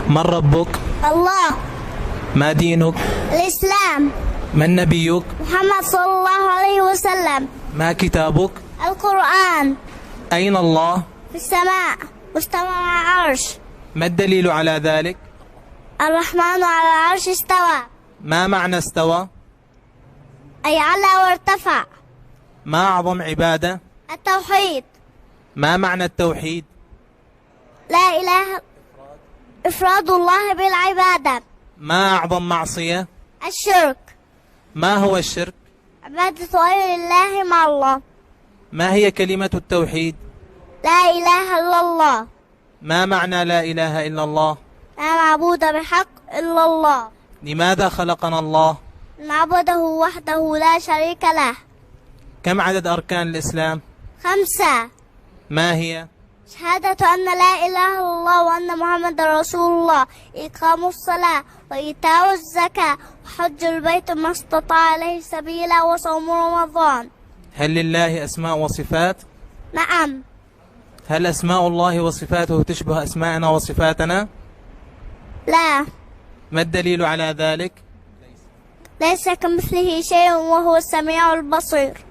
من ربك؟ الله. ما دينك؟ الإسلام. من نبيك؟ محمد صلى الله عليه وسلم. ما كتابك؟ القرآن. أين الله؟ في السماء مستوى على العرش. ما الدليل على ذلك؟ الرحمن على العرش استوى. ما معنى استوى؟ أي علا وارتفع. ما أعظم عبادة؟ التوحيد. ما معنى التوحيد؟ لا إله إفراد الله بالعبادة. ما أعظم معصية؟ الشرك. ما هو الشرك؟ عبادة غير الله مع الله. ما هي كلمة التوحيد؟ لا إله إلا الله. ما معنى لا إله إلا الله؟ لا معبود بحق إلا الله. لماذا خلقنا الله؟ نعبده وحده لا شريك له. كم عدد أركان الإسلام؟ 5. ما هي؟ شهادة أن لا إله إلا الله وأن محمد رسول الله، إقام الصلاة وإيتاء الزكاة وحج البيت ما استطاع إليه سبيلا وصوم رمضان. هل لله أسماء وصفات؟ نعم. هل أسماء الله وصفاته تشبه أسماءنا وصفاتنا؟ لا. ما الدليل على ذلك؟ ليس كمثله شيء وهو السميع البصير.